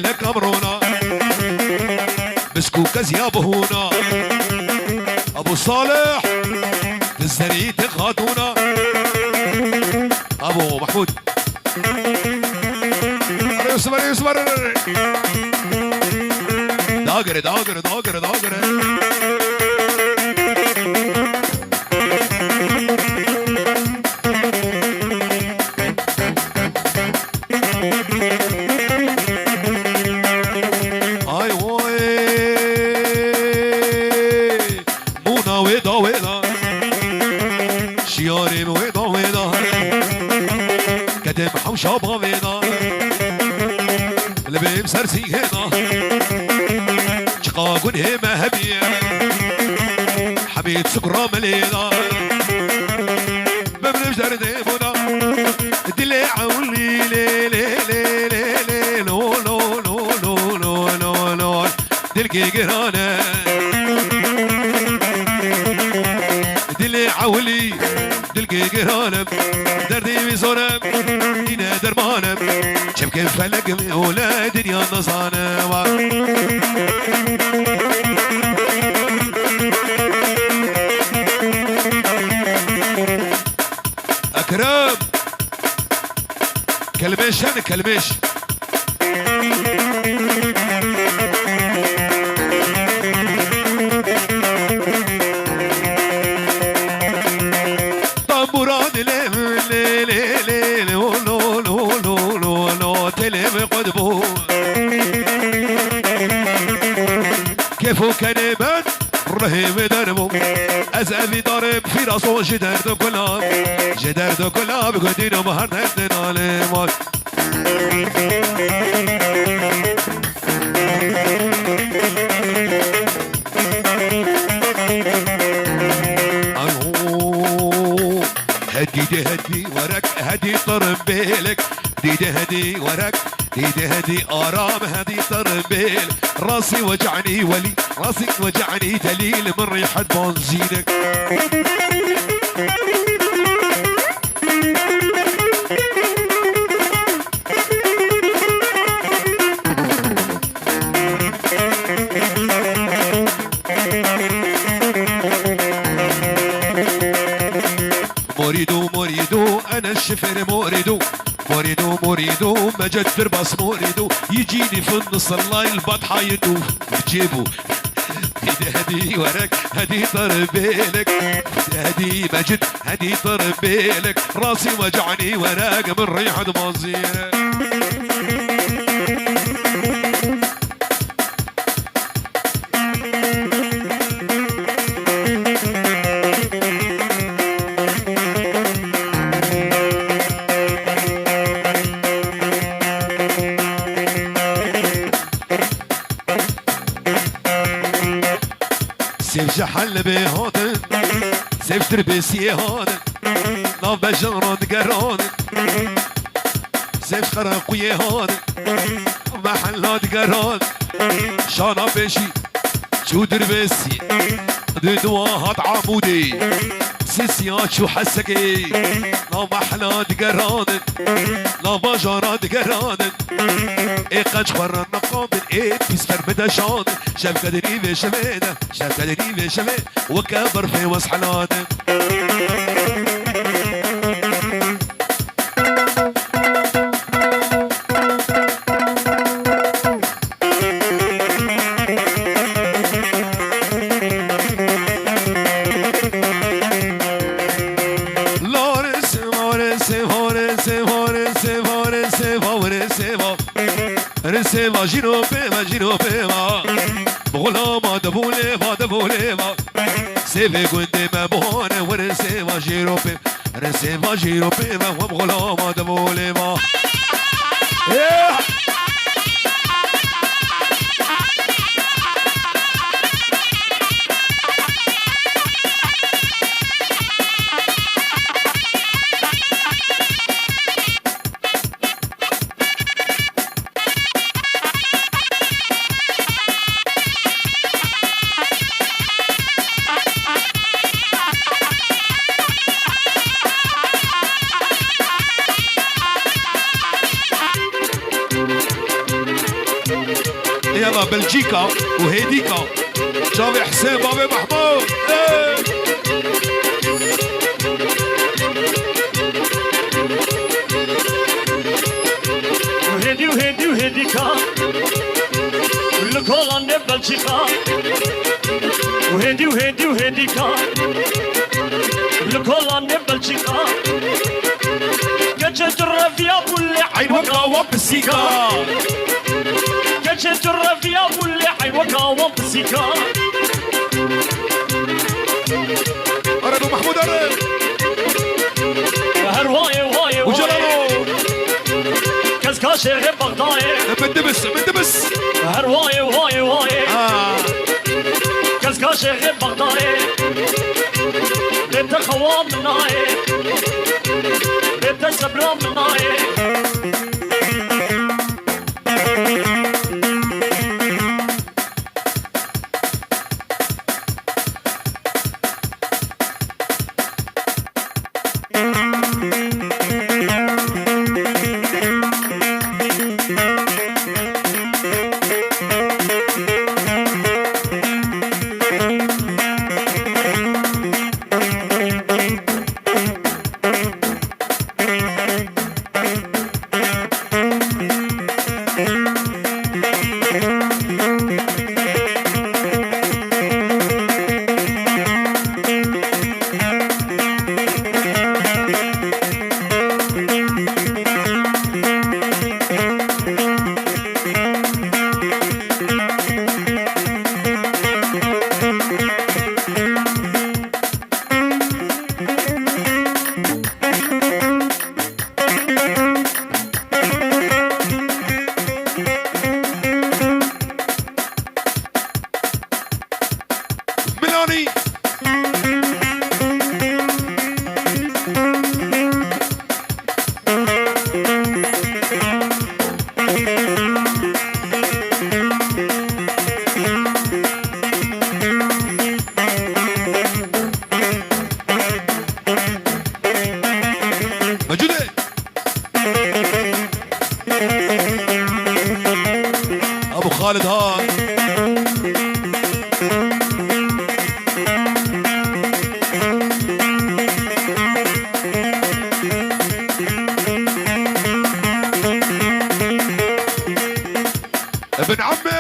لك امرنا مسكو كزياب هنا ابو صالح في الزريت خاتونا ابو محمود اصبر اصبر داغر داغر داغر داغر شابه بينا لبيم سرسي هنا شقاقون هما هبية حبيت سكرة ملينا بمنش درديمونا دلي عولي لي لي لي لي لي لو لو لو لو لو لو لو دلقي قرانا دلي عولي دلقي قرانا دردي بزورم دينا درمانم شبكي فلق ولا دنيا نصانم أكرم كلمش أنا كلمش طنبوران لي لي لي لو لو لو لو لو لو تلم قدبو كيفو كلمات رهيب دربو أزابي ضارب في راسو جدار دو كلاب جدار دو كلاب قدينا مهر هدنا لموت هدي هدي ورك هدي طربيلك ديدي هدي ورك ديدي هدي آرام هدي طربيل راسي وجعني ولي راسي وجعني دليل من ريحة بنزينك مريدو مريدو انا الشفر مريدو مريدو مريدو مجد تربص مريدو يجيني في النص الليل بطحة يدوف بجيبه هدي ورك هدي طربيلك هدي مجد هدي طربيلك راسي وجعني وراك من ريحة مزينك سيف جحل بهادن سيف تربسي هادن ناف بجران قران سيف خرقوي هادن محلات قران شانا بشي شو تربسي دواهات عمودي سيسيات شو حسكي لا محلات قران لا بجرات قران ايه قنش برا النقابل ايه بيسفر بدشان شاف قدري بشمينه شاف قدري بشمينه وكبر في وصحلاته رسيما جيرو بيما بغلاما دبوليما دبوليما سيفي قدي مبهونة ورسيما جيرو بيما رسيما جيرو بيما وبغلاما دبوليما بلجيكا وهيديكا جابي حسين بابي محمود ايه. وهيدي وهيدي وهيديكا والكولان بلجيكا وهيدي وهيدي وهيديكا والكولان بلجيكا كجت الرفيا واللي عيوكا وبسيكا كجت الرفيا واللي عيوكا وبسيكا أرد محمود أرد هرواي واي وجلالو كزكاشي غير بغداي من دبس هرواي واي واي كزكاشي غير بغداي بيت خوام مناي بيت سبرام مناي ميلاني موجودة ابو خالد هاي ابن عمي